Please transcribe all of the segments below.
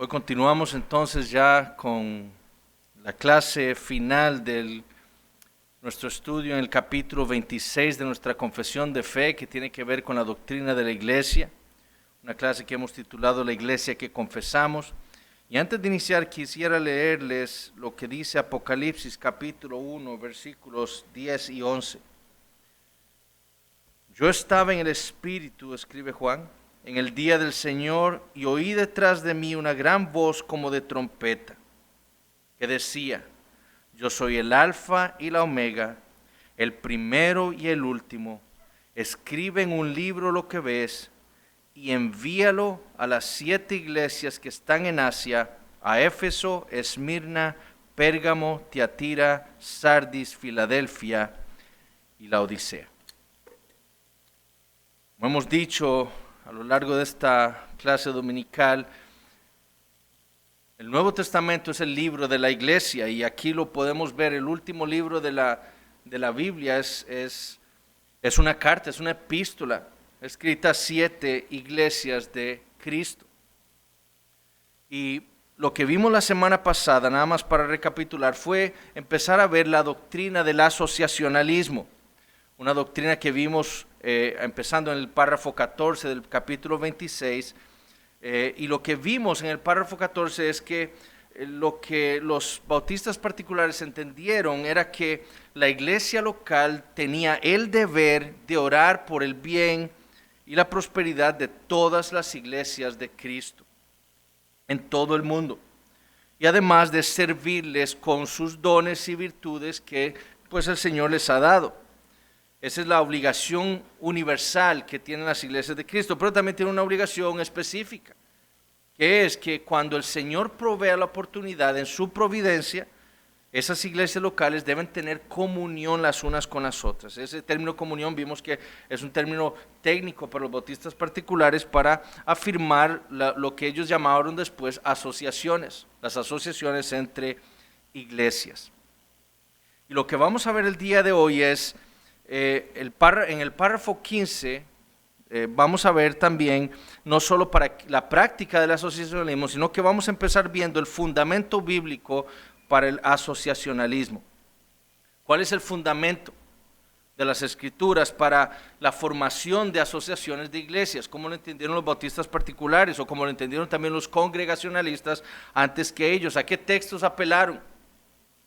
Hoy continuamos entonces ya con la clase final de nuestro estudio en el capítulo 26 de nuestra confesión de fe, que tiene que ver con la doctrina de la iglesia, una clase que hemos titulado La iglesia que confesamos. Y antes de iniciar quisiera leerles lo que dice Apocalipsis capítulo 1, versículos 10 y 11. Yo estaba en el Espíritu, escribe Juan, en el día del Señor, y oí detrás de mí una gran voz como de trompeta, que decía: yo soy el Alfa y la Omega, el primero y el último. Escribe en un libro lo que ves y envíalo a las 7 iglesias que están en Asia, a Éfeso, Esmirna, Pérgamo, Tiatira, Sardis, Filadelfia y Laodicea. Como hemos dicho a lo largo de esta clase dominical, el Nuevo Testamento es el libro de la iglesia, y aquí lo podemos ver. El último libro de la Biblia es una carta, es una epístola escrita a 7 iglesias de Cristo. Y lo que vimos la semana pasada, nada más para recapitular, fue empezar a ver la doctrina del asociacionalismo, una doctrina que vimos empezando en el párrafo 14 del capítulo 26, y lo que vimos en el párrafo 14 es que lo que los bautistas particulares entendieron era que la iglesia local tenía el deber de orar por el bien y la prosperidad de todas las iglesias de Cristo en todo el mundo, y además de servirles con sus dones y virtudes que pues el Señor les ha dado. Esa es la obligación universal que tienen las iglesias de Cristo, pero también tiene una obligación específica, que es que cuando el Señor provea la oportunidad en su providencia, esas iglesias locales deben tener comunión las unas con las otras. Ese término comunión vimos que es un término técnico para los bautistas particulares para afirmar lo que ellos llamaron después asociaciones, las asociaciones entre iglesias. Y lo que vamos a ver el día de hoy es, en el párrafo 15, vamos a ver también, no solo para la práctica del asociacionalismo, sino que vamos a empezar viendo el fundamento bíblico para el asociacionalismo. ¿Cuál es el fundamento de las Escrituras para la formación de asociaciones de iglesias? ¿Cómo lo entendieron los bautistas particulares o cómo lo entendieron también los congregacionalistas antes que ellos? ¿A qué textos apelaron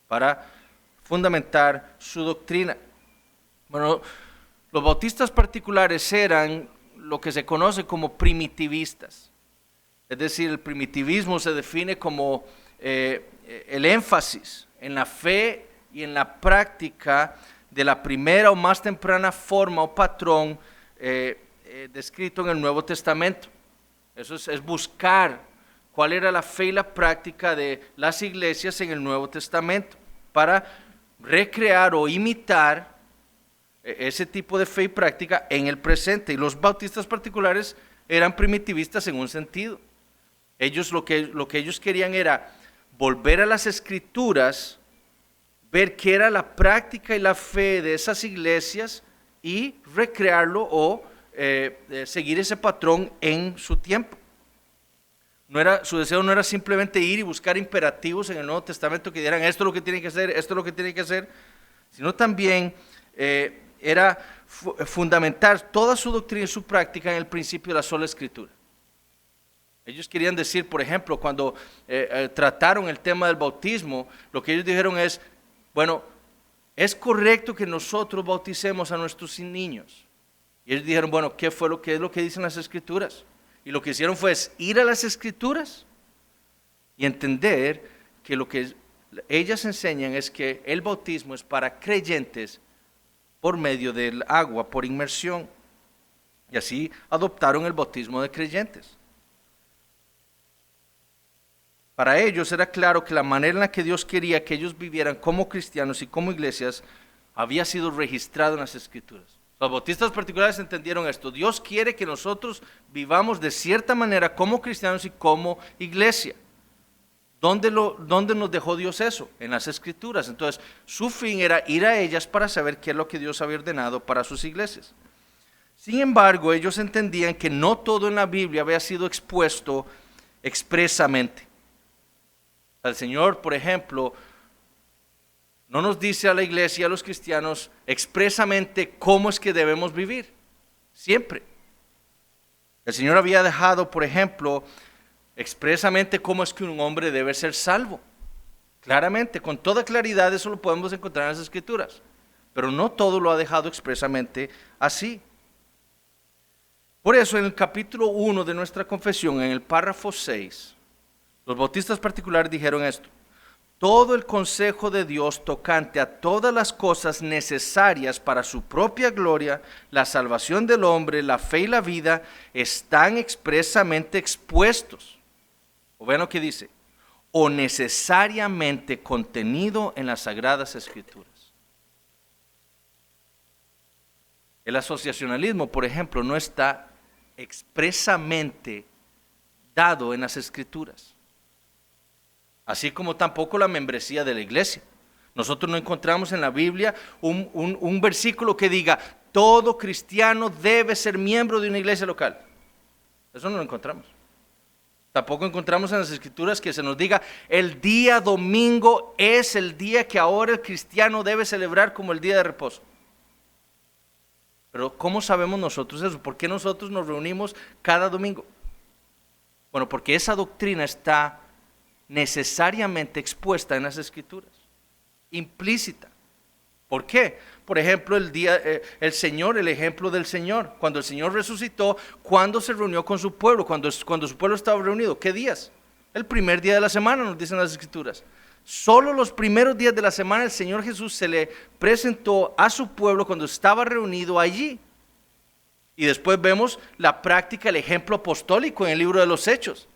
para fundamentar su doctrina? Bueno, los bautistas particulares eran lo que se conoce como primitivistas. Es decir, el primitivismo se define como el énfasis en la fe y en la práctica de la primera o más temprana forma o patrón descrito en el Nuevo Testamento. Eso es buscar cuál era la fe y la práctica de las iglesias en el Nuevo Testamento para recrear o imitar ese tipo de fe y práctica en el presente. Y los bautistas particulares eran primitivistas en un sentido. Ellos lo que ellos querían era volver a las Escrituras, ver qué era la práctica y la fe de esas iglesias y recrearlo o seguir ese patrón en su tiempo. Su deseo no era simplemente ir y buscar imperativos en el Nuevo Testamento que dieran esto es lo que tienen que hacer, esto es lo que tienen que hacer, sino también era fundamentar toda su doctrina y su práctica en el principio de la sola Escritura. Ellos querían decir, por ejemplo, cuando trataron el tema del bautismo, lo que ellos dijeron es, bueno, es correcto que nosotros bauticemos a nuestros niños. Y ellos dijeron, bueno, ¿qué es lo que dicen las Escrituras? Y lo que hicieron fue ir a las Escrituras y entender que lo que ellas enseñan es que el bautismo es para creyentes por medio del agua, por inmersión. Y así adoptaron el bautismo de creyentes. Para ellos era claro que la manera en la que Dios quería que ellos vivieran como cristianos y como iglesias había sido registrado en las Escrituras. Los bautistas particulares entendieron esto. Dios quiere que nosotros vivamos de cierta manera como cristianos y como iglesia. ¿Dónde nos dejó Dios eso? En las Escrituras. Entonces, su fin era ir a ellas para saber qué es lo que Dios había ordenado para sus iglesias. Sin embargo, ellos entendían que no todo en la Biblia había sido expuesto expresamente. El Señor, por ejemplo, no nos dice a la iglesia, a los cristianos, expresamente cómo es que debemos vivir. Siempre. El Señor había dejado, por ejemplo, expresamente cómo es que un hombre debe ser salvo. Claramente, con toda claridad, eso lo podemos encontrar en las Escrituras. Pero no todo lo ha dejado expresamente así. Por eso, en el capítulo 1 de nuestra confesión, en el párrafo 6, los bautistas particulares dijeron esto: todo el consejo de Dios tocante a todas las cosas necesarias para su propia gloria, la salvación del hombre, la fe y la vida, están expresamente expuestos. O vean lo que dice: o necesariamente contenido en las Sagradas Escrituras. El asociacionalismo, por ejemplo, no está expresamente dado en las Escrituras. Así como tampoco la membresía de la iglesia. Nosotros no encontramos en la Biblia un versículo que diga: todo cristiano debe ser miembro de una iglesia local. Eso no lo encontramos. Tampoco encontramos en las Escrituras que se nos diga: el día domingo es el día que ahora el cristiano debe celebrar como el día de reposo. Pero ¿cómo sabemos nosotros eso? ¿Por qué nosotros nos reunimos cada domingo? Bueno, porque esa doctrina está necesariamente expuesta en las Escrituras, implícita. ¿Por qué? Por ejemplo, el ejemplo del Señor, cuando el Señor resucitó, ¿cuándo se reunió con su pueblo? Cuando su pueblo estaba reunido, ¿qué días? El primer día de la semana, nos dicen las Escrituras. Solo los primeros días de la semana el Señor Jesús se le presentó a su pueblo cuando estaba reunido allí. Y después vemos la práctica, el ejemplo apostólico en el libro de los Hechos.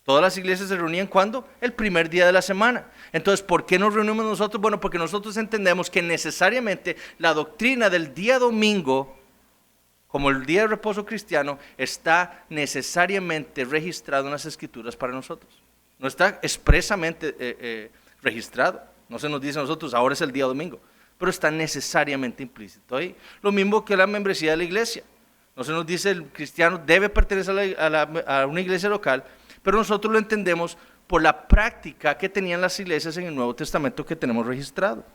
Todas las iglesias se reunían ¿cuándo? El primer día de la semana. Entonces, ¿por qué nos reunimos nosotros? Bueno, porque nosotros entendemos que necesariamente la doctrina del día domingo, como el día de reposo cristiano, está necesariamente registrado en las Escrituras para nosotros. No está expresamente registrado. No se nos dice a nosotros: ahora es el día domingo. Pero está necesariamente implícito ahí. Lo mismo que la membresía de la iglesia. No se nos dice el cristiano debe pertenecer a una iglesia local, pero nosotros lo entendemos por la práctica que tenían las iglesias en el Nuevo Testamento que tenemos registrado.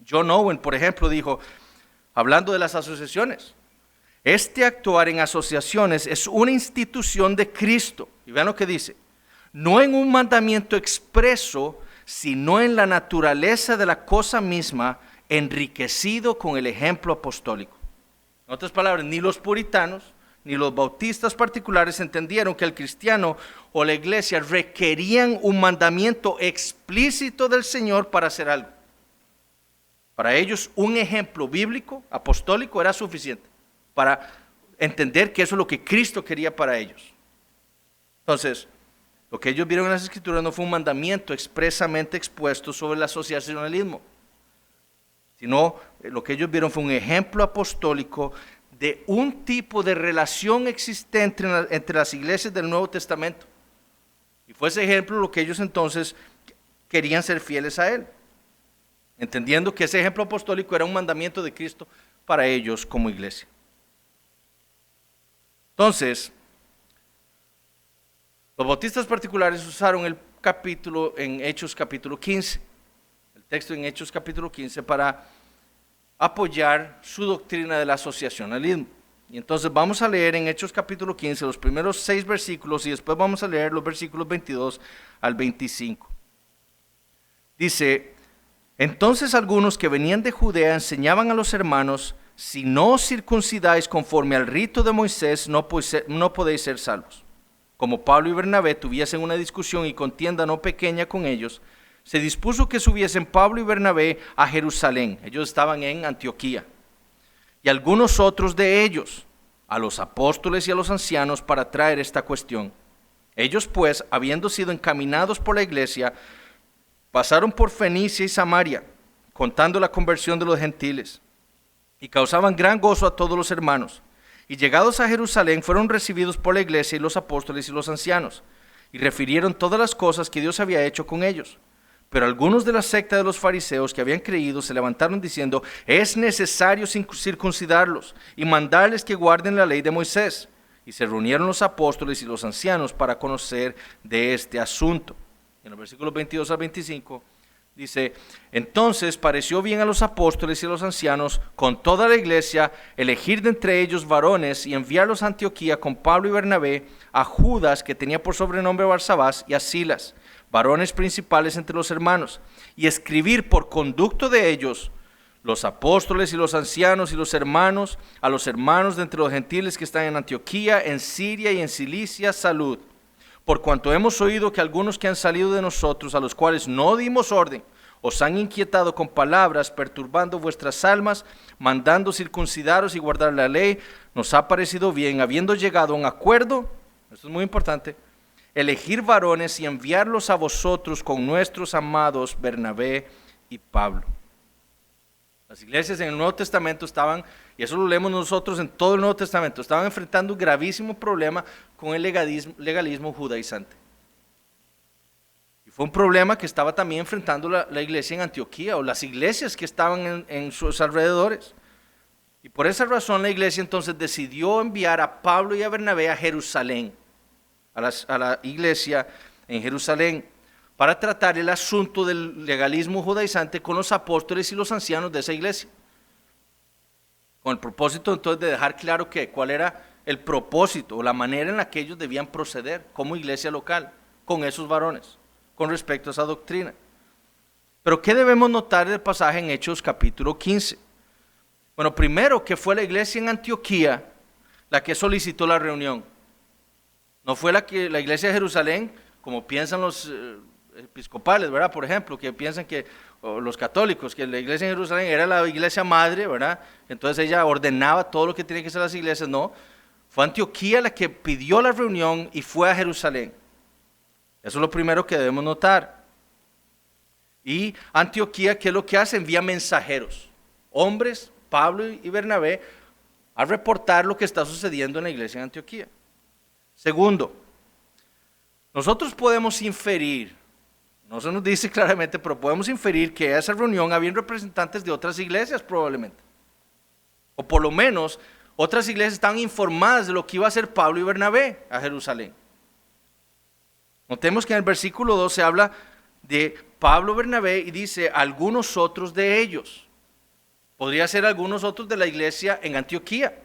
John Owen, por ejemplo, dijo, hablando de las asociaciones: este actuar en asociaciones es una institución de Cristo. Y vean lo que dice: no en un mandamiento expreso, sino en la naturaleza de la cosa misma, enriquecido con el ejemplo apostólico. En otras palabras, ni los puritanos ni los bautistas particulares entendieron que el cristiano o la iglesia requerían un mandamiento explícito del Señor para hacer algo. Para ellos, un ejemplo bíblico, apostólico, era suficiente para entender que eso es lo que Cristo quería para ellos. Entonces, lo que ellos vieron en las Escrituras no fue un mandamiento expresamente expuesto sobre el asociacionalismo, sino lo que ellos vieron fue un ejemplo apostólico de un tipo de relación existente entre las iglesias del Nuevo Testamento. Y fue ese ejemplo lo que ellos entonces querían ser fieles a él, entendiendo que ese ejemplo apostólico era un mandamiento de Cristo para ellos como iglesia. Entonces, los bautistas particulares usaron el capítulo en Hechos capítulo 15, el texto en Hechos capítulo 15 para apoyar su doctrina del asociacionalismo. Y entonces vamos a leer en Hechos capítulo 15 los primeros 6 versículos y después vamos a leer los versículos 22 al 25. Dice: entonces algunos que venían de Judea enseñaban a los hermanos: si no os circuncidáis conforme al rito de Moisés, no podéis ser salvos. Como Pablo y Bernabé tuviesen una discusión y contienda no pequeña con ellos, se dispuso que subiesen Pablo y Bernabé a Jerusalén. Ellos estaban en Antioquía. Y algunos otros de ellos, a los apóstoles y a los ancianos, para traer esta cuestión. Ellos pues, habiendo sido encaminados por la iglesia, pasaron por Fenicia y Samaria, contando la conversión de los gentiles, y causaban gran gozo a todos los hermanos. Y llegados a Jerusalén, fueron recibidos por la iglesia y los apóstoles y los ancianos, y refirieron todas las cosas que Dios había hecho con ellos. Pero algunos de la secta de los fariseos que habían creído se levantaron diciendo: es necesario circuncidarlos y mandarles que guarden la ley de Moisés. y se reunieron los apóstoles y los ancianos para conocer de este asunto. En los versículos 22 al 25 dice: entonces pareció bien a los apóstoles y a los ancianos con toda la iglesia elegir de entre ellos varones y enviarlos a Antioquía con Pablo y Bernabé, a Judas, que tenía por sobrenombre Barsabás, y a Silas, varones principales entre los hermanos, y escribir por conducto de ellos, los apóstoles y los ancianos y los hermanos, a los hermanos de entre los gentiles que están en Antioquía, en Siria y en Cilicia, salud. Por cuanto hemos oído que algunos que han salido de nosotros, a los cuales no dimos orden, os han inquietado con palabras, perturbando vuestras almas, mandando circuncidaros y guardar la ley, nos ha parecido bien, habiendo llegado a un acuerdo, esto es muy importante, elegir varones y enviarlos a vosotros con nuestros amados Bernabé y Pablo. Las iglesias en el Nuevo Testamento estaban, y eso lo leemos nosotros en todo el Nuevo Testamento, estaban enfrentando un gravísimo problema con el legalismo judaizante. Y fue un problema que estaba también enfrentando la iglesia en Antioquía, o las iglesias que estaban en sus alrededores. Y por esa razón la iglesia entonces decidió enviar a Pablo y a Bernabé a Jerusalén, a la iglesia en Jerusalén, para tratar el asunto del legalismo judaizante con los apóstoles y los ancianos de esa iglesia. Con el propósito entonces de dejar claro cuál era el propósito o la manera en la que ellos debían proceder como iglesia local con esos varones, con respecto a esa doctrina. Pero ¿qué debemos notar del pasaje en Hechos capítulo 15? Bueno, primero que fue la iglesia en Antioquía la que solicitó la reunión. No fue la iglesia de Jerusalén, como piensan los episcopales, ¿verdad? Por ejemplo, que piensan los católicos, que la iglesia en Jerusalén era la iglesia madre, ¿verdad? Entonces ella ordenaba todo lo que tiene que ser las iglesias. No, fue Antioquía la que pidió la reunión y fue a Jerusalén. Eso es lo primero que debemos notar. Y Antioquía, ¿qué es lo que hace? Envía mensajeros, hombres, Pablo y Bernabé, a reportar lo que está sucediendo en la iglesia en Antioquía. Segundo, nosotros podemos inferir, no se nos dice claramente, pero podemos inferir que en esa reunión habían representantes de otras iglesias probablemente. O por lo menos otras iglesias estaban informadas de lo que iba a hacer Pablo y Bernabé a Jerusalén. Notemos que en el versículo 2 se habla de Pablo, Bernabé y dice algunos otros de ellos. Podría ser algunos otros de la iglesia en Antioquía,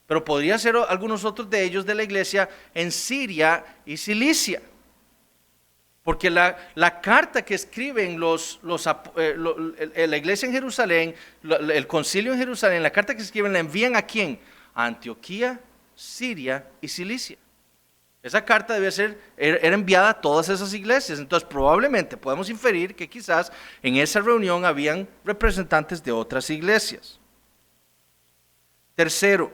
pero podría ser algunos otros de ellos de la iglesia en Siria y Cilicia. Porque la carta que escriben la iglesia en Jerusalén, el concilio en Jerusalén, la carta que escriben la envían ¿a quién? A Antioquía, Siria y Cilicia. Esa carta era enviada a todas esas iglesias. Entonces probablemente podemos inferir que quizás en esa reunión habían representantes de otras iglesias. Tercero,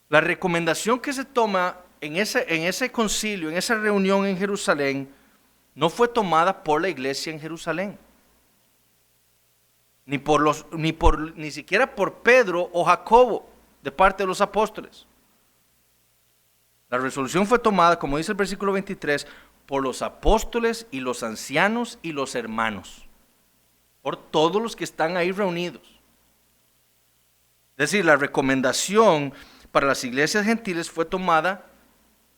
la recomendación que se toma en ese concilio, en esa reunión en Jerusalén, no fue tomada por la iglesia en Jerusalén, ni siquiera por Pedro o Jacobo de parte de los apóstoles. La resolución fue tomada, como dice el versículo 23, por los apóstoles y los ancianos y los hermanos, por todos los que están ahí reunidos. Es decir, la recomendación para las iglesias gentiles fue tomada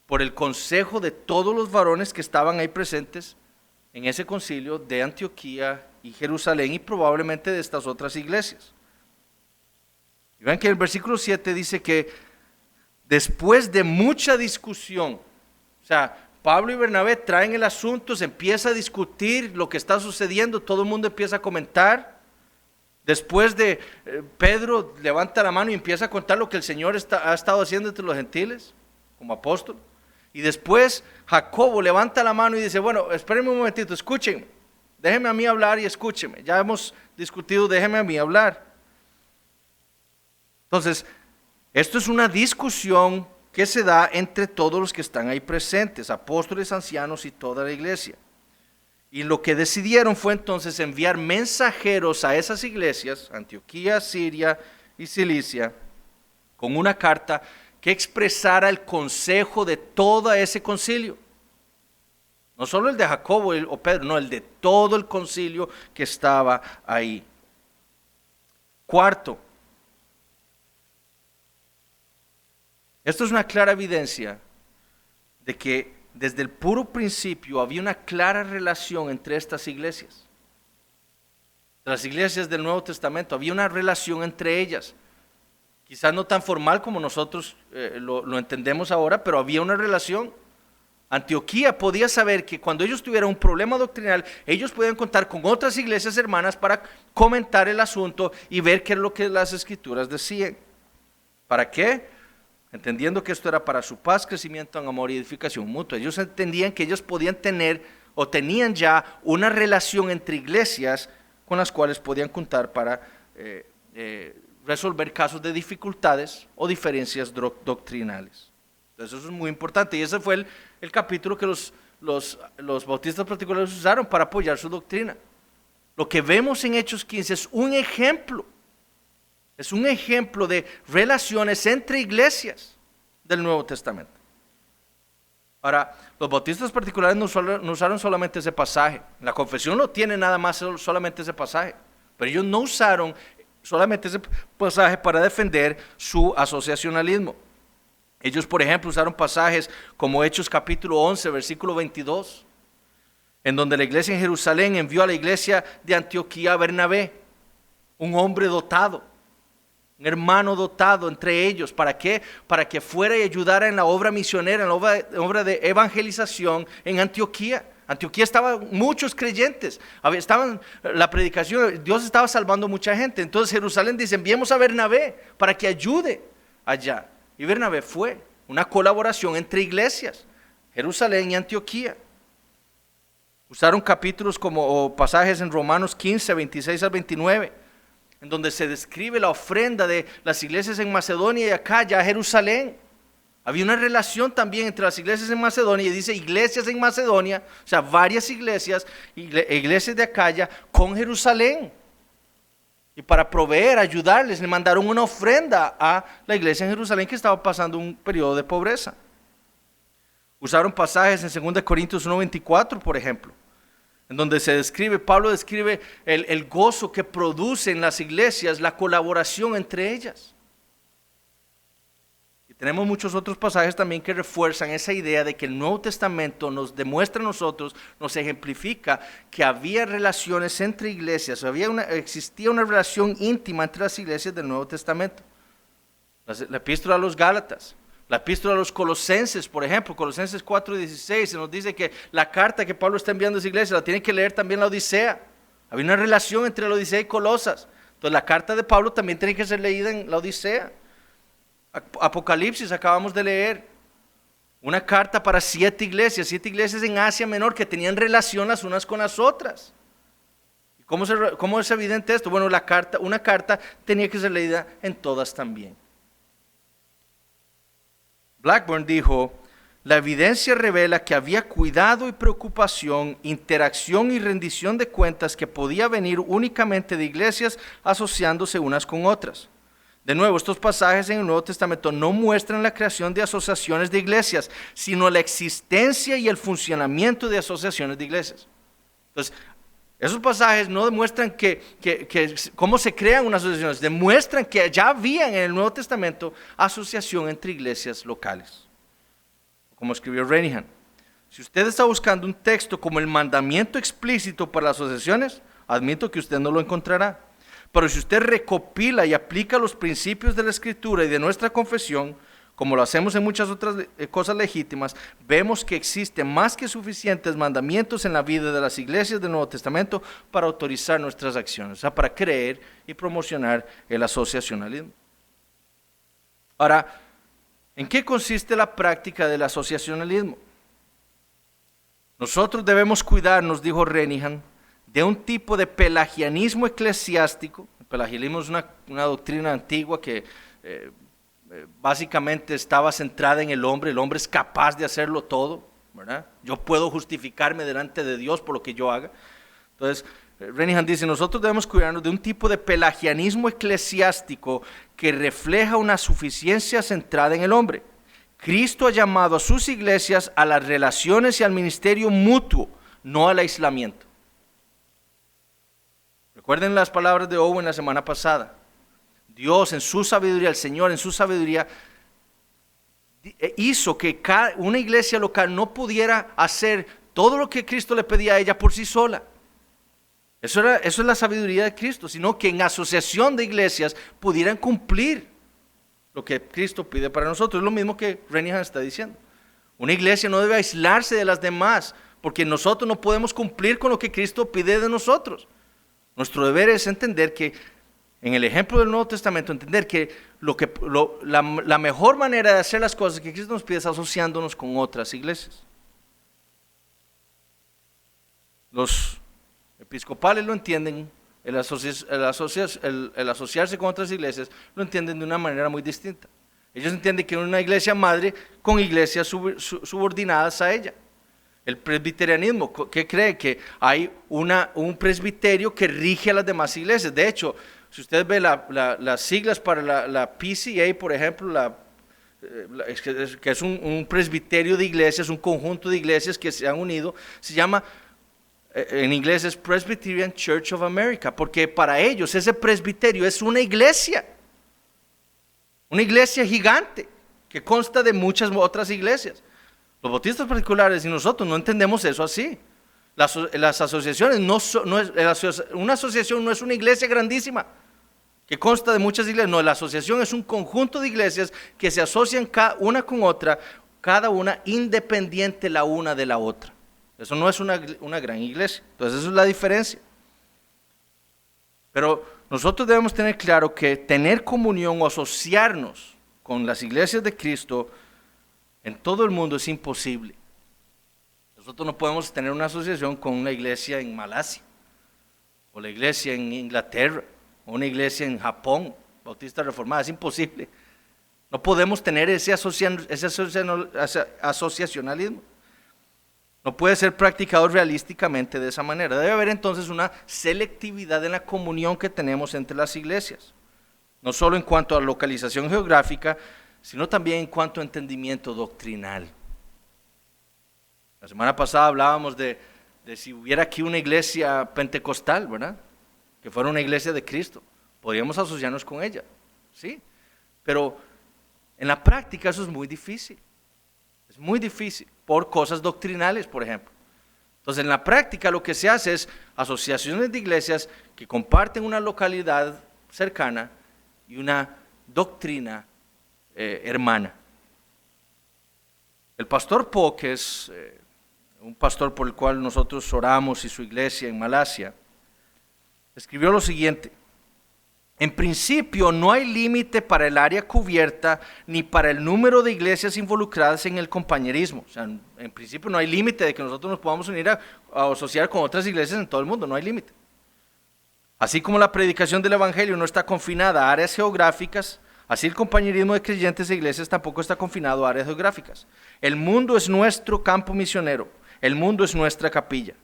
por el consejo de todos los varones que estaban ahí presentes en ese concilio de Antioquía y Jerusalén y probablemente de estas otras iglesias. Y vean que el versículo 7 dice que después de mucha discusión, o sea, Pablo y Bernabé traen el asunto, se empieza a discutir lo que está sucediendo, todo el mundo empieza a comentar. Después de Pedro levanta la mano y empieza a contar lo que el Señor ha estado haciendo entre los gentiles como apóstol. Y después Jacobo levanta la mano y dice, bueno, espérenme un momentito, escúchenme, déjenme a mí hablar y escúchenme. Ya hemos discutido, déjenme a mí hablar. Entonces, esto es una discusión que se da entre todos los que están ahí presentes, apóstoles, ancianos y toda la iglesia. Y lo que decidieron fue entonces enviar mensajeros a esas iglesias, Antioquía, Siria y Cilicia, con una carta que expresara el consejo de todo ese concilio. No solo el de Jacobo o Pedro, no, el de todo el concilio que estaba ahí. Cuarto, Esto es una clara evidencia de que desde el puro principio había una clara relación entre estas iglesias. Las iglesias del Nuevo Testamento, había una relación entre ellas. Quizás no tan formal como nosotros lo entendemos ahora, pero había una relación. Antioquía podía saber que cuando ellos tuvieran un problema doctrinal, ellos podían contar con otras iglesias hermanas para comentar el asunto y ver qué es lo que las escrituras decían. ¿Para qué? Entendiendo que esto era para su paz, crecimiento en amor y edificación mutua. Ellos entendían que ellos podían tener o tenían ya una relación entre iglesias con las cuales podían contar para resolver casos de dificultades o diferencias doctrinales. Entonces eso es muy importante y ese fue el capítulo que los bautistas particulares usaron para apoyar su doctrina. Lo que vemos en Hechos 15 es un ejemplo de relaciones entre iglesias del Nuevo Testamento. Ahora, los bautistas particulares no usaron solamente ese pasaje. La confesión no tiene nada más solamente ese pasaje. Pero ellos no usaron solamente ese pasaje para defender su asociacionalismo. Ellos, por ejemplo, usaron pasajes como Hechos capítulo 11, versículo 22, en donde la iglesia en Jerusalén envió a la iglesia de Antioquía a Bernabé, un hombre dotado, un hermano dotado entre ellos. ¿Para qué? Para que fuera y ayudara en la obra misionera, en la obra de evangelización en Antioquía. Antioquía estaban muchos creyentes, la predicación, Dios estaba salvando mucha gente. Entonces Jerusalén dice, enviemos a Bernabé para que ayude allá. Y Bernabé fue una colaboración entre iglesias, Jerusalén y Antioquía. Usaron capítulos o pasajes en Romanos 15, 26 al 29, en donde se describe la ofrenda de las iglesias en Macedonia y acá ya Jerusalén. Había una relación también entre las iglesias en Macedonia, y dice iglesias en Macedonia, o sea, varias iglesias de Acaya con Jerusalén. Y para proveer, ayudarles, le mandaron una ofrenda a la iglesia en Jerusalén que estaba pasando un periodo de pobreza. Usaron pasajes en 2 Corintios 1:24, por ejemplo, en donde Pablo describe el gozo que produce en las iglesias, la colaboración entre ellas. Y tenemos muchos otros pasajes también que refuerzan esa idea de que el Nuevo Testamento nos demuestra a nosotros, nos ejemplifica que había relaciones entre iglesias, existía una relación íntima entre las iglesias del Nuevo Testamento. La epístola a los Gálatas, la epístola a los Colosenses, por ejemplo, Colosenses 4:16, se nos dice que la carta que Pablo está enviando a esa iglesia la tiene que leer también la Odisea. Había una relación entre la Odisea y Colosas. Entonces la carta de Pablo también tiene que ser leída en la Odisea. Apocalipsis, acabamos de leer, una carta para 7 iglesias en Asia Menor que tenían relación las unas con las otras. ¿Cómo es evidente esto? Bueno, una carta tenía que ser leída en todas también. Blackburn dijo, la evidencia revela que había cuidado y preocupación, interacción y rendición de cuentas que podía venir únicamente de iglesias asociándose unas con otras. De nuevo, estos pasajes en el Nuevo Testamento no muestran la creación de asociaciones de iglesias, sino la existencia y el funcionamiento de asociaciones de iglesias. Entonces, esos pasajes no demuestran cómo se crean unas asociaciones, demuestran que ya había en el Nuevo Testamento asociación entre iglesias locales. Como escribió Renihan, si usted está buscando un texto como el mandamiento explícito para las asociaciones, admito que usted no lo encontrará. Pero si usted recopila y aplica los principios de la Escritura y de nuestra confesión, como lo hacemos en muchas otras cosas legítimas, vemos que existen más que suficientes mandamientos en la vida de las iglesias del Nuevo Testamento para autorizar nuestras acciones, o sea, para creer y promocionar el asociacionalismo. Ahora, ¿en qué consiste la práctica del asociacionalismo? Nosotros debemos cuidarnos, dijo Renihan, de un tipo de pelagianismo eclesiástico. El pelagianismo es una doctrina antigua que básicamente estaba centrada en el hombre es capaz de hacerlo todo, ¿verdad? Yo puedo justificarme delante de Dios por lo que yo haga. Entonces, Renihan dice, nosotros debemos cuidarnos de un tipo de pelagianismo eclesiástico que refleja una suficiencia centrada en el hombre. Cristo ha llamado a sus iglesias a las relaciones y al ministerio mutuo, no al aislamiento. Recuerden las palabras de Owen la semana pasada. Dios en su sabiduría, el Señor en su sabiduría, hizo que una iglesia local no pudiera hacer todo lo que Cristo le pedía a ella por sí sola. Eso es la sabiduría de Cristo, sino que en asociación de iglesias pudieran cumplir lo que Cristo pide para nosotros. Es lo mismo que Renihan está diciendo. Una iglesia no debe aislarse de las demás, porque nosotros no podemos cumplir con lo que Cristo pide de nosotros. Nuestro deber es entender que, en el ejemplo del Nuevo Testamento, entender que la mejor manera de hacer las cosas que Cristo nos pide es asociándonos con otras iglesias. Los episcopales lo entienden, el asociarse con otras iglesias lo entienden de una manera muy distinta. Ellos entienden que una iglesia madre con iglesias subordinadas a ella. El presbiterianismo, ¿qué cree? Que hay un presbiterio que rige a las demás iglesias. De hecho, si usted ve las siglas para la PCA, por ejemplo, que es un presbiterio de iglesias, un conjunto de iglesias que se han unido, se llama, en inglés es Presbyterian Church of America, porque para ellos ese presbiterio es una iglesia gigante que consta de muchas otras iglesias. Los bautistas particulares y nosotros no entendemos eso así. Las asociaciones una asociación no es una iglesia grandísima que consta de muchas iglesias. No, la asociación es un conjunto de iglesias que se asocian una con otra, cada una independiente la una de la otra. Eso no es una gran iglesia. Entonces esa es la diferencia. Pero nosotros debemos tener claro que tener comunión o asociarnos con las iglesias de Cristo en todo el mundo es imposible. Nosotros no podemos tener una asociación con una iglesia en Malasia, o la iglesia en Inglaterra, o una iglesia en Japón, bautista reformada. Es imposible. No podemos tener ese asociacionalismo. No puede ser practicado realísticamente de esa manera. Debe haber entonces una selectividad en la comunión que tenemos entre las iglesias. No solo en cuanto a localización geográfica, sino también en cuanto a entendimiento doctrinal. La semana pasada hablábamos de si hubiera aquí una iglesia pentecostal, ¿verdad? Que fuera una iglesia de Cristo. Podríamos asociarnos con ella, ¿sí? Pero en la práctica eso es muy difícil. Es muy difícil, por cosas doctrinales, por ejemplo. Entonces, en la práctica lo que se hace es asociaciones de iglesias que comparten una localidad cercana y una doctrina hermana. El pastor Po, que es un pastor por el cual nosotros oramos y su iglesia en Malasia, escribió lo siguiente: en principio no hay límite para el área cubierta ni para el número de iglesias involucradas en el compañerismo. O sea, en principio no hay límite de que nosotros nos podamos unir a asociar con otras iglesias en todo el mundo, no hay límite. Así como la predicación del evangelio no está confinada a áreas geográficas, así el compañerismo de creyentes e iglesias tampoco está confinado a áreas geográficas. El mundo es nuestro campo misionero, el mundo es nuestra capilla.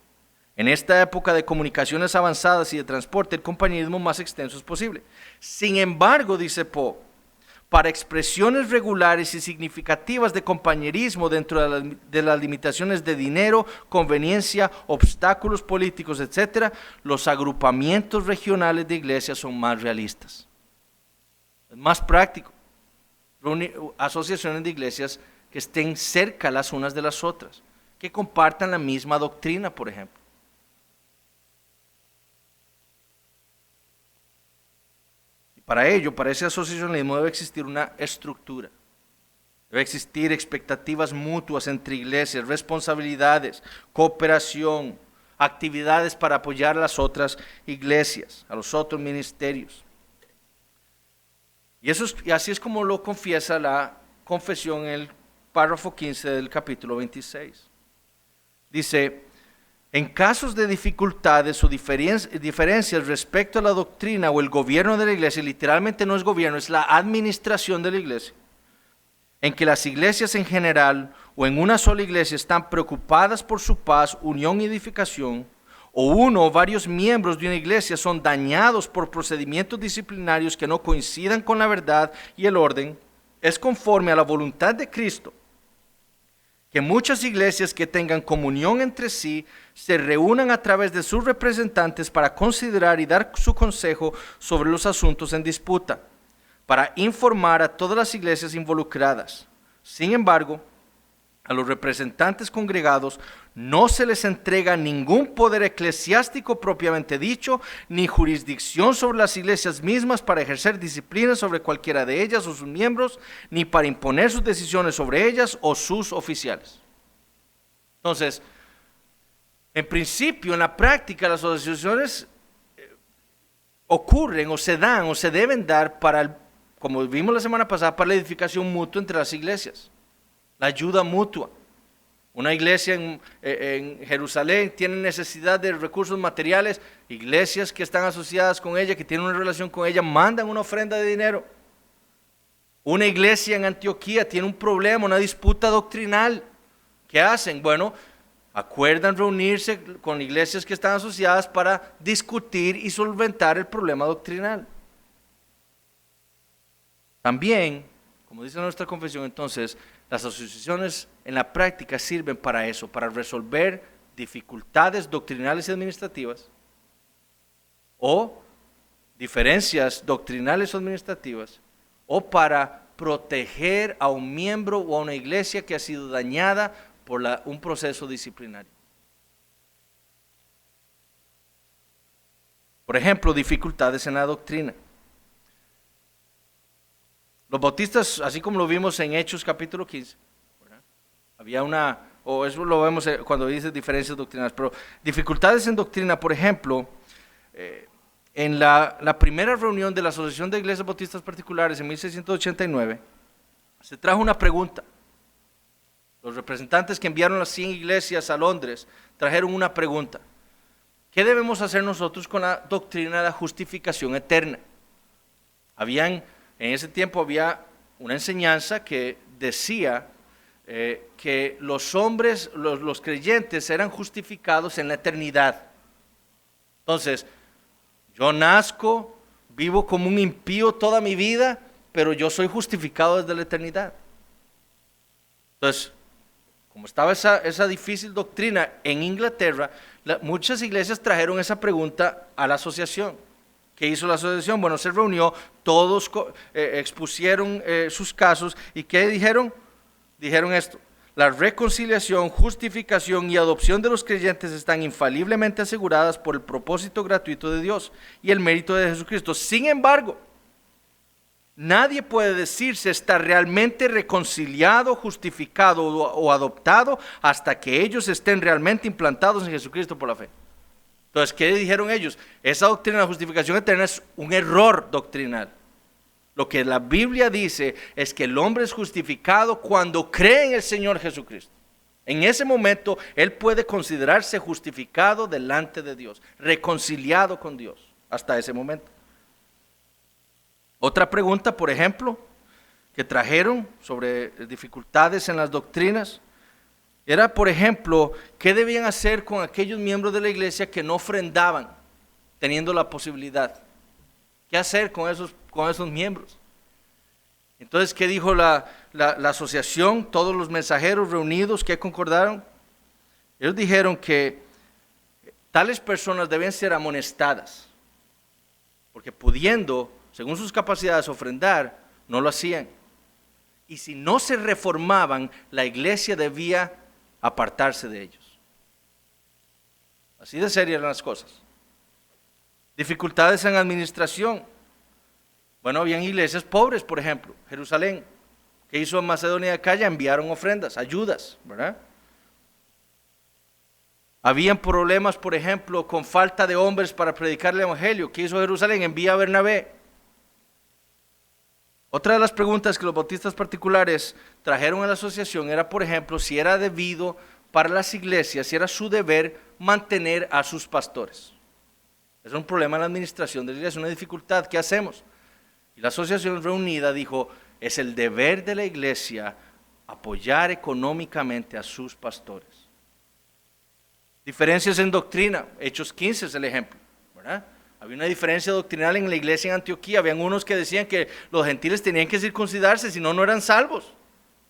En esta época de comunicaciones avanzadas y de transporte, el compañerismo más extenso es posible. Sin embargo, dice Poe, para expresiones regulares y significativas de compañerismo dentro de las limitaciones de dinero, conveniencia, obstáculos políticos, etc., los agrupamientos regionales de iglesias son más realistas. Es más práctico. Asociaciones de iglesias que estén cerca las unas de las otras, que compartan la misma doctrina, por ejemplo. Para ello, para ese asociacionismo debe existir una estructura. Debe existir expectativas mutuas entre iglesias, responsabilidades, cooperación, actividades para apoyar a las otras iglesias, a los otros ministerios. Y así es como lo confiesa la confesión en el párrafo 15 del capítulo 26. Dice: en casos de dificultades o diferencias respecto a la doctrina o el gobierno de la iglesia, literalmente no es gobierno, es la administración de la iglesia, en que las iglesias en general o en una sola iglesia están preocupadas por su paz, unión y edificación, o uno o varios miembros de una iglesia son dañados por procedimientos disciplinarios que no coincidan con la verdad y el orden, es conforme a la voluntad de Cristo que muchas iglesias que tengan comunión entre sí se reúnan a través de sus representantes para considerar y dar su consejo sobre los asuntos en disputa, para informar a todas las iglesias involucradas, Sin embargo, a los representantes congregados no se les entrega ningún poder eclesiástico propiamente dicho, ni jurisdicción sobre las iglesias mismas para ejercer disciplina sobre cualquiera de ellas o sus miembros, ni para imponer sus decisiones sobre ellas o sus oficiales. Entonces, en principio, en la práctica, las asociaciones ocurren o se dan o se deben dar para, como vimos la semana pasada, para la edificación mutua entre las iglesias. La ayuda mutua. Una iglesia en Jerusalén tiene necesidad de recursos materiales. Iglesias que están asociadas con ella, que tienen una relación con ella, mandan una ofrenda de dinero. Una iglesia en Antioquía tiene un problema, una disputa doctrinal. ¿Qué hacen? Bueno, acuerdan reunirse con iglesias que están asociadas para discutir y solventar el problema doctrinal. También, como dice nuestra confesión, entonces, las asociaciones en la práctica sirven para eso, para resolver dificultades doctrinales y administrativas o diferencias doctrinales o administrativas, o para proteger a un miembro o a una iglesia que ha sido dañada por un proceso disciplinario. Por ejemplo, dificultades en la doctrina. Los bautistas, así como lo vimos en Hechos capítulo 15, ¿verdad? Había o eso lo vemos cuando dice diferencias doctrinales, pero dificultades en doctrina, por ejemplo, en la primera reunión de la Asociación de Iglesias Bautistas Particulares en 1689, se trajo una pregunta. Los representantes que enviaron las 100 iglesias a Londres trajeron una pregunta. ¿Qué debemos hacer nosotros con la doctrina de la justificación eterna? En ese tiempo había una enseñanza que decía que los hombres, los creyentes eran justificados en la eternidad. Entonces, yo nazco, vivo como un impío toda mi vida, pero yo soy justificado desde la eternidad. Entonces, como estaba esa difícil doctrina en Inglaterra, muchas iglesias trajeron esa pregunta a la asociación. ¿Qué hizo la asociación? Bueno, se reunió, todos expusieron sus casos, y ¿qué dijeron? Dijeron esto: la reconciliación, justificación y adopción de los creyentes están infaliblemente aseguradas por el propósito gratuito de Dios y el mérito de Jesucristo. Sin embargo, nadie puede decirse estar realmente reconciliado, justificado o adoptado hasta que ellos estén realmente implantados en Jesucristo por la fe. Entonces, ¿qué dijeron ellos? Esa doctrina de la justificación eterna es un error doctrinal. Lo que la Biblia dice es que el hombre es justificado cuando cree en el Señor Jesucristo. En ese momento, él puede considerarse justificado delante de Dios, reconciliado con Dios, hasta ese momento. Otra pregunta, por ejemplo, que trajeron sobre dificultades en las doctrinas, era, por ejemplo, ¿qué debían hacer con aquellos miembros de la iglesia que no ofrendaban, teniendo la posibilidad? ¿Qué hacer con esos miembros? Entonces, ¿qué dijo la asociación? Todos los mensajeros reunidos, ¿qué concordaron? Ellos dijeron que tales personas deben ser amonestadas, porque pudiendo, según sus capacidades, ofrendar, no lo hacían. Y si no se reformaban, la iglesia debía apartarse de ellos. Así de serias eran las cosas. Dificultades en administración. Bueno, habían iglesias pobres, por ejemplo, Jerusalén. ¿Qué hizo Macedonia de Acaya? Enviaron ofrendas, ayudas, ¿verdad? Habían problemas, por ejemplo, con falta de hombres para predicar el evangelio. ¿Qué hizo Jerusalén? Envía a Bernabé. Otra de las preguntas que los bautistas particulares trajeron a la asociación era, por ejemplo, si era debido para las iglesias, si era su deber mantener a sus pastores. Es un problema en la administración de la iglesia, una dificultad. ¿Qué hacemos? Y la asociación reunida dijo, es el deber de la iglesia apoyar económicamente a sus pastores. Diferencias en doctrina, Hechos 15 es el ejemplo, ¿verdad? Había una diferencia doctrinal en la iglesia en Antioquía. Habían unos que decían que los gentiles tenían que circuncidarse, si no, no eran salvos,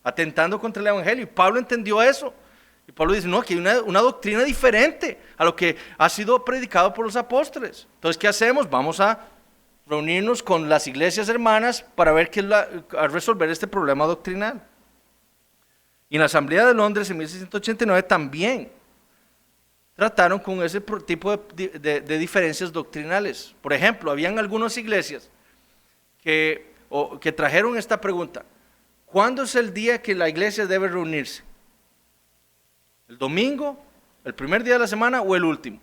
atentando contra el evangelio. Y Pablo entendió eso. Y Pablo dice, no, aquí hay una doctrina diferente a lo que ha sido predicado por los apóstoles. Entonces, ¿qué hacemos? Vamos a reunirnos con las iglesias hermanas para ver a resolver este problema doctrinal. Y en la Asamblea de Londres en 1689 también trataron con ese tipo de diferencias doctrinales. Por ejemplo, habían algunas iglesias que trajeron esta pregunta: ¿cuándo es el día que la iglesia debe reunirse? ¿El domingo, el primer día de la semana o el último?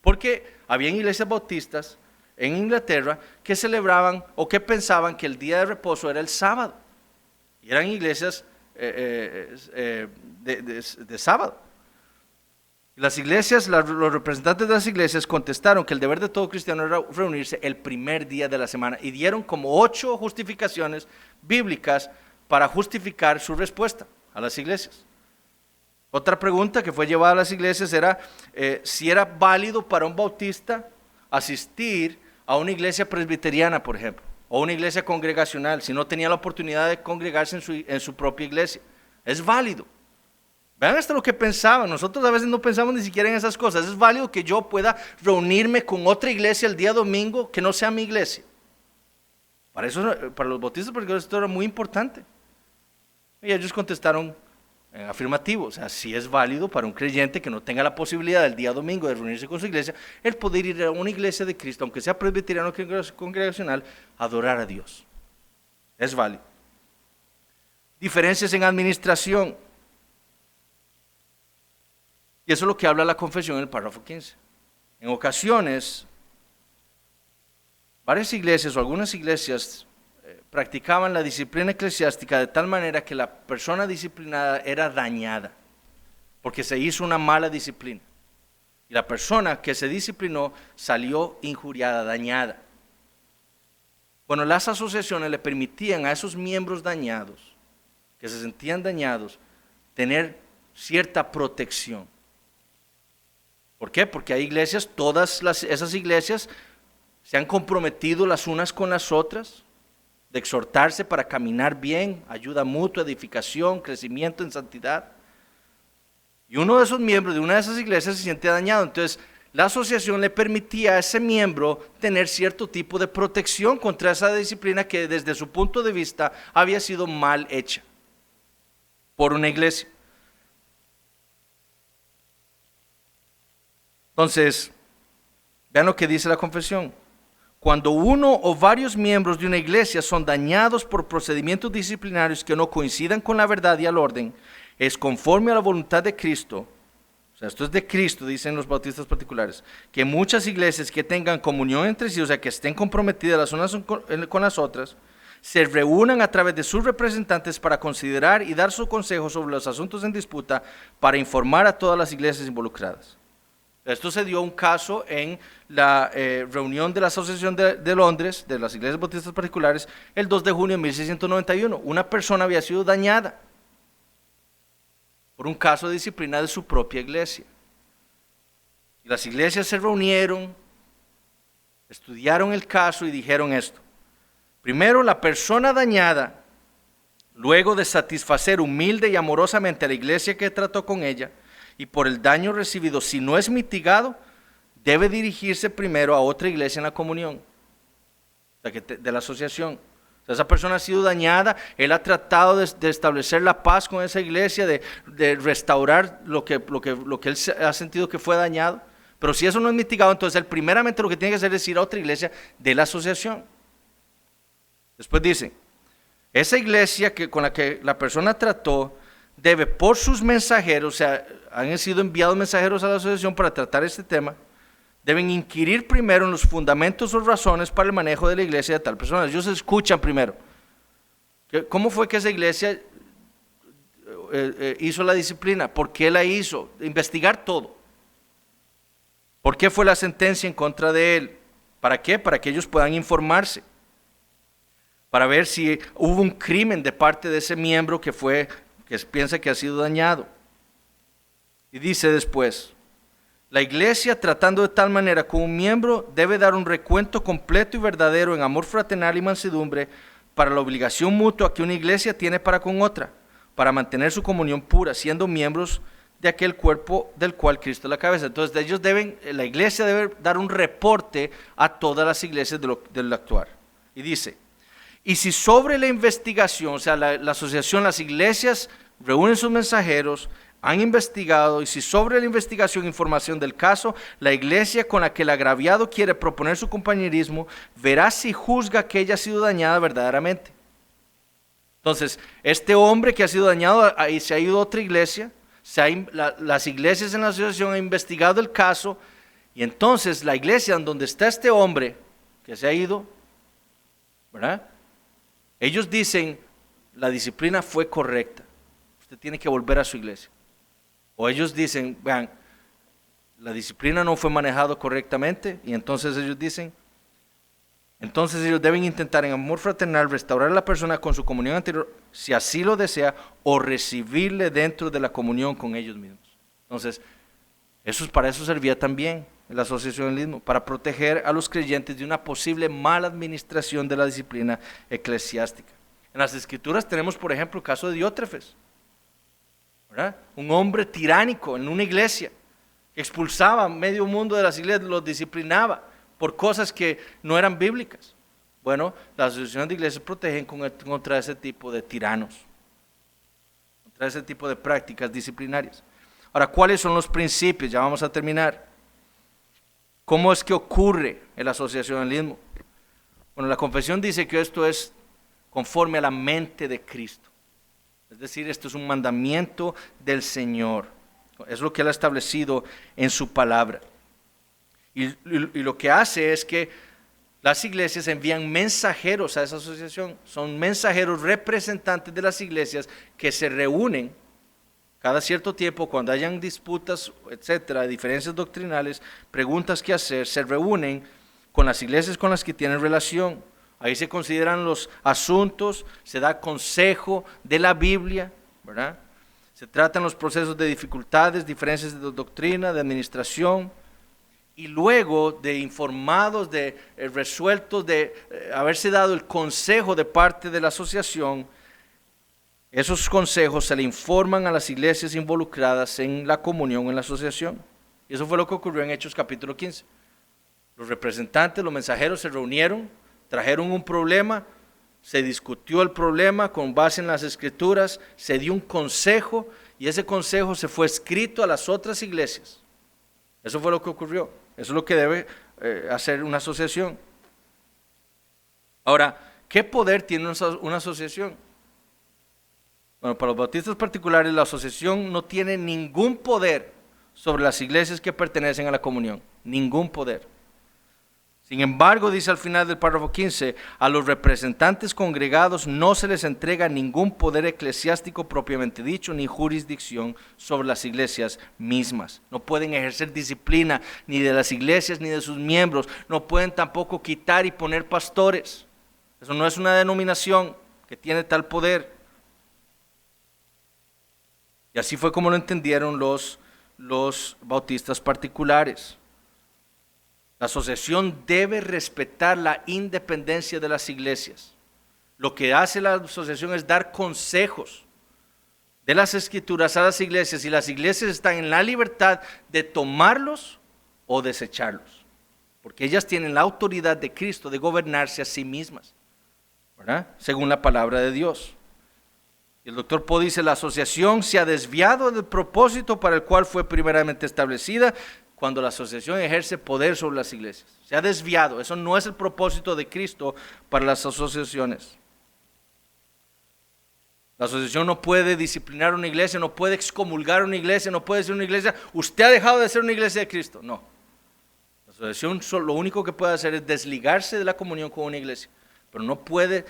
Porque habían iglesias bautistas en Inglaterra que celebraban o que pensaban que el día de reposo era el sábado. Y eran iglesias de sábado. Las iglesias, los representantes de las iglesias contestaron que el deber de todo cristiano era reunirse el primer día de la semana, y dieron como 8 justificaciones bíblicas para justificar su respuesta a las iglesias. Otra pregunta que fue llevada a las iglesias era si era válido para un bautista asistir a una iglesia presbiteriana, por ejemplo, o una iglesia congregacional, si no tenía la oportunidad de congregarse en su propia iglesia. Es válido. Vean hasta lo que pensaban. Nosotros a veces no pensamos ni siquiera en esas cosas. Es válido que yo pueda reunirme con otra iglesia el día domingo que no sea mi iglesia. Para los bautistas, porque esto era muy importante. Y ellos contestaron en afirmativo. O sea, sí es válido para un creyente que no tenga la posibilidad el día domingo de reunirse con su iglesia, el poder ir a una iglesia de Cristo, aunque sea presbiteriano o congregacional, a adorar a Dios. Es válido. Diferencias en administración. Y eso es lo que habla la confesión en el párrafo 15. En ocasiones, varias iglesias o algunas iglesias practicaban la disciplina eclesiástica de tal manera que la persona disciplinada era dañada, porque se hizo una mala disciplina. Y la persona que se disciplinó salió injuriada, dañada. Bueno, las asociaciones le permitían a esos miembros dañados, que se sentían dañados, tener cierta protección. ¿Por qué? Porque hay iglesias, esas iglesias se han comprometido las unas con las otras, de exhortarse para caminar bien, ayuda mutua, edificación, crecimiento en santidad. Y uno de esos miembros de una de esas iglesias se siente dañado. Entonces, la asociación le permitía a ese miembro tener cierto tipo de protección contra esa disciplina que desde su punto de vista había sido mal hecha por una iglesia. Entonces, vean lo que dice la confesión. Cuando uno o varios miembros de una iglesia son dañados por procedimientos disciplinarios que no coincidan con la verdad y el orden, es conforme a la voluntad de Cristo. O sea, esto es de Cristo, dicen los bautistas particulares, que muchas iglesias que tengan comunión entre sí, o sea, que estén comprometidas las unas con las otras, se reúnan a través de sus representantes para considerar y dar su consejo sobre los asuntos en disputa, para informar a todas las iglesias involucradas. Esto se dio un caso en la reunión de la Asociación de Londres, de las iglesias bautistas particulares, el 2 de junio de 1691. Una persona había sido dañada por un caso de disciplina de su propia iglesia. Y las iglesias se reunieron, estudiaron el caso y dijeron esto. Primero, la persona dañada, luego de satisfacer humilde y amorosamente a la iglesia que trató con ella, y por el daño recibido, si no es mitigado, debe dirigirse primero a otra iglesia en la comunión, de la asociación. O sea, esa persona ha sido dañada, él ha tratado de establecer la paz con esa iglesia, de restaurar lo que él ha sentido que fue dañado. Pero si eso no es mitigado, entonces él primeramente lo que tiene que hacer es ir a otra iglesia de la asociación. Después dice, esa iglesia con la que la persona trató debe por sus mensajeros, o sea, han sido enviados mensajeros a la asociación para tratar este tema, deben inquirir primero en los fundamentos o razones para el manejo de la iglesia de tal persona. Ellos escuchan primero. ¿Cómo fue que esa iglesia hizo la disciplina? ¿Por qué la hizo? Investigar todo. ¿Por qué fue la sentencia en contra de él? ¿Para qué? Para que ellos puedan informarse. Para ver si hubo un crimen de parte de ese miembro que piensa que ha sido dañado. Y dice después, la iglesia, tratando de tal manera con un miembro, debe dar un recuento completo y verdadero en amor fraternal y mansedumbre para la obligación mutua que una iglesia tiene para con otra, para mantener su comunión pura, siendo miembros de aquel cuerpo del cual Cristo es la cabeza. Entonces la iglesia debe dar un reporte a todas las iglesias del actuar. Y dice, y si sobre la investigación, o sea, la asociación, las iglesias reúnen sus mensajeros, han investigado y si sobre la investigación e información del caso, la iglesia con la que el agraviado quiere proponer su compañerismo, verá si juzga que ella ha sido dañada verdaderamente. Entonces, este hombre que ha sido dañado ahí se ha ido a otra iglesia, las iglesias en la asociación han investigado el caso y entonces la iglesia en donde está este hombre que se ha ido, ¿verdad? Ellos dicen, la disciplina fue correcta, usted tiene que volver a su iglesia. O ellos dicen, vean, la disciplina no fue manejada correctamente y entonces ellos dicen, entonces ellos deben intentar en amor fraternal restaurar a la persona con su comunión anterior, si así lo desea, o recibirle dentro de la comunión con ellos mismos. Entonces, para eso servía también el asociacionalismo, para proteger a los creyentes de una posible mala administración de la disciplina eclesiástica. En las Escrituras tenemos, por ejemplo, el caso de Diótrefes, ¿verdad? Un hombre tiránico en una iglesia, que expulsaba a medio mundo de las iglesias, los disciplinaba por cosas que no eran bíblicas. Bueno, las asociaciones de iglesias protegen contra ese tipo de tiranos, contra ese tipo de prácticas disciplinarias. Ahora, ¿cuáles son los principios? Ya vamos a terminar. ¿Cómo es que ocurre el asociacionalismo? Bueno, la confesión dice que esto es conforme a la mente de Cristo. Es decir, esto es un mandamiento del Señor. Es lo que Él ha establecido en su palabra. Y lo que hace es que las iglesias envían mensajeros a esa asociación. Son mensajeros representantes de las iglesias que se reúnen cada cierto tiempo cuando hayan disputas, etcétera, diferencias doctrinales, preguntas que hacer, se reúnen con las iglesias con las que tienen relación. Ahí se consideran los asuntos, se da consejo de la Biblia, ¿verdad? Se tratan los procesos de dificultades, diferencias de doctrina, de administración, y luego de informados, de resueltos, de haberse dado el consejo de parte de la asociación, esos consejos se le informan a las iglesias involucradas en la comunión en la asociación. Y eso fue lo que ocurrió en Hechos capítulo 15. Los representantes, los mensajeros se reunieron, trajeron un problema, se discutió el problema con base en las Escrituras, se dio un consejo y ese consejo se fue escrito a las otras iglesias. Eso fue lo que ocurrió. Eso es lo que debe hacer una asociación. Ahora, ¿qué poder tiene una asociación? Bueno, para los bautistas particulares, la asociación no tiene ningún poder sobre las iglesias que pertenecen a la comunión. Ningún poder. Sin embargo, dice al final del párrafo 15, a los representantes congregados no se les entrega ningún poder eclesiástico propiamente dicho, ni jurisdicción sobre las iglesias mismas. No pueden ejercer disciplina ni de las iglesias ni de sus miembros. No pueden tampoco quitar y poner pastores. Eso no es una denominación que tiene tal poder. Y así fue como lo entendieron los bautistas particulares. La asociación debe respetar la independencia de las iglesias. Lo que hace la asociación es dar consejos de las Escrituras a las iglesias y las iglesias están en la libertad de tomarlos o desecharlos. Porque ellas tienen la autoridad de Cristo de gobernarse a sí mismas, ¿verdad? Según la palabra de Dios. Y el doctor Poe dice, la asociación se ha desviado del propósito para el cual fue primeramente establecida, cuando la asociación ejerce poder sobre las iglesias. Se ha desviado. Eso no es el propósito de Cristo para las asociaciones. La asociación no puede disciplinar una iglesia, no puede excomulgar una iglesia, no puede decir una iglesia, usted ha dejado de ser una iglesia de Cristo. No. La asociación lo único que puede hacer es desligarse de la comunión con una iglesia, pero no puede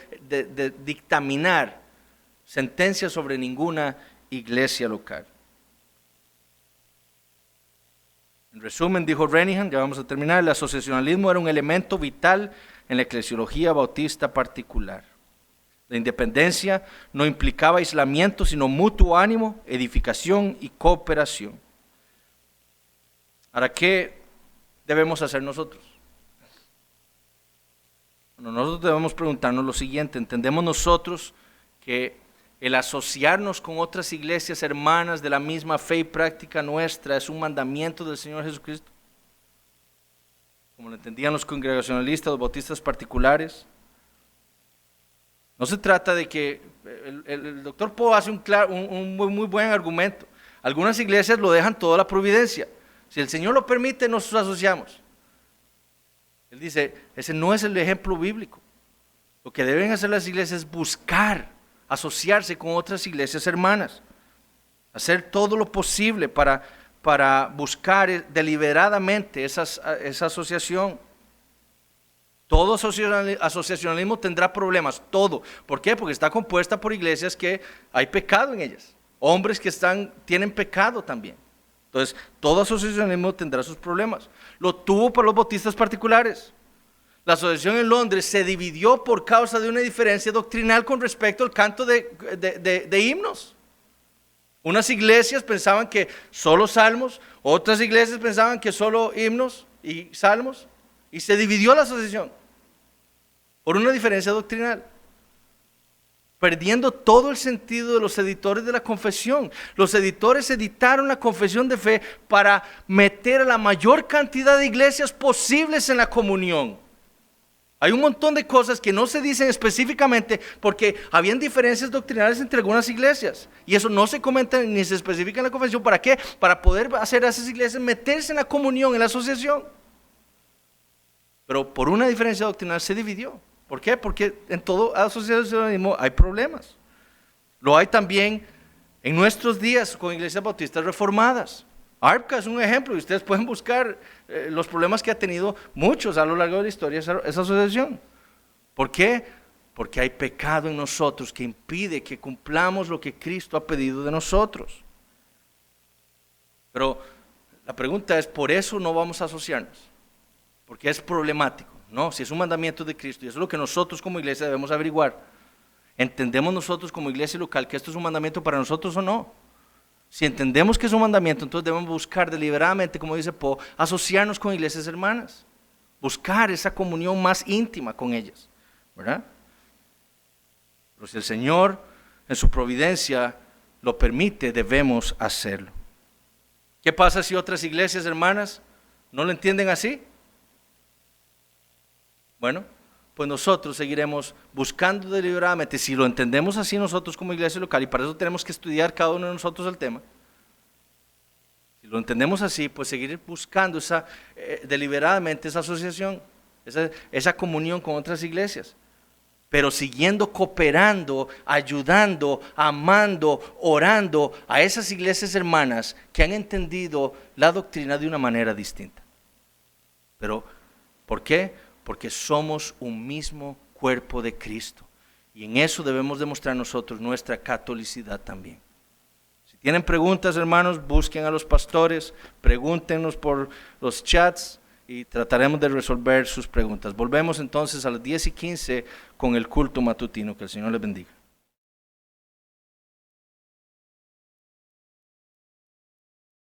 dictaminar sentencias sobre ninguna iglesia local. En resumen, dijo Renihan, ya vamos a terminar, el asociacionalismo era un elemento vital en la eclesiología bautista particular. La independencia no implicaba aislamiento, sino mutuo ánimo, edificación y cooperación. Ahora, ¿qué debemos hacer nosotros? Bueno, nosotros debemos preguntarnos lo siguiente, ¿entendemos nosotros que el asociarnos con otras iglesias hermanas de la misma fe y práctica nuestra es un mandamiento del Señor Jesucristo? Como lo entendían los congregacionalistas, los bautistas particulares. No se trata de que el doctor Poe hace un muy buen argumento. Algunas iglesias lo dejan todo a la providencia. Si el Señor lo permite, nos asociamos. Él dice, ese no es el ejemplo bíblico. Lo que deben hacer las iglesias es buscar asociarse con otras iglesias hermanas. Hacer todo lo posible para buscar deliberadamente esa asociación. Todo asociacionalismo tendrá problemas, todo. ¿Por qué? Porque está compuesta por iglesias que hay pecado en ellas. Hombres que tienen pecado también. Entonces, todo asociacionalismo tendrá sus problemas. Lo tuvo para los bautistas particulares. La asociación en Londres se dividió por causa de una diferencia doctrinal con respecto al canto de himnos. Unas iglesias pensaban que solo salmos, otras iglesias pensaban que solo himnos y salmos, y se dividió la asociación por una diferencia doctrinal, perdiendo todo el sentido de los editores de la confesión. Los editores editaron la confesión de fe para meter a la mayor cantidad de iglesias posibles en la comunión. Hay un montón de cosas que no se dicen específicamente porque habían diferencias doctrinales entre algunas iglesias. Y eso no se comenta ni se especifica en la confesión. ¿Para qué? Para poder hacer a esas iglesias meterse en la comunión, en la asociación. Pero por una diferencia doctrinal se dividió. ¿Por qué? Porque en todo asociacionismo hay problemas. Lo hay también en nuestros días con iglesias bautistas reformadas. ARPCA es un ejemplo y ustedes pueden buscar los problemas que ha tenido muchos a lo largo de la historia esa asociación. ¿Por qué? Porque hay pecado en nosotros que impide que cumplamos lo que Cristo ha pedido de nosotros. Pero la pregunta es, ¿por eso no vamos a asociarnos? Porque es problemático, ¿no? Si es un mandamiento de Cristo, y eso es lo que nosotros como iglesia debemos averiguar. ¿Entendemos nosotros como iglesia local que esto es un mandamiento para nosotros o no? Si entendemos que es un mandamiento, entonces debemos buscar deliberadamente, como dice Poe, asociarnos con iglesias hermanas. Buscar esa comunión más íntima con ellas, ¿verdad? Pero si el Señor en su providencia lo permite, debemos hacerlo. ¿Qué pasa si otras iglesias hermanas no lo entienden así? Bueno, pues nosotros seguiremos buscando deliberadamente, si lo entendemos así nosotros como iglesia local, y para eso tenemos que estudiar cada uno de nosotros el tema. Si lo entendemos así, pues seguir buscando deliberadamente esa asociación, esa comunión con otras iglesias, pero siguiendo cooperando, ayudando, amando, orando a esas iglesias hermanas que han entendido la doctrina de una manera distinta. Pero, ¿por qué? Porque somos un mismo cuerpo de Cristo. Y en eso debemos demostrar nosotros nuestra catolicidad también. Si tienen preguntas, hermanos, busquen a los pastores, pregúntenos por los chats y trataremos de resolver sus preguntas. Volvemos entonces a las 10:15 con el culto matutino. Que el Señor les bendiga.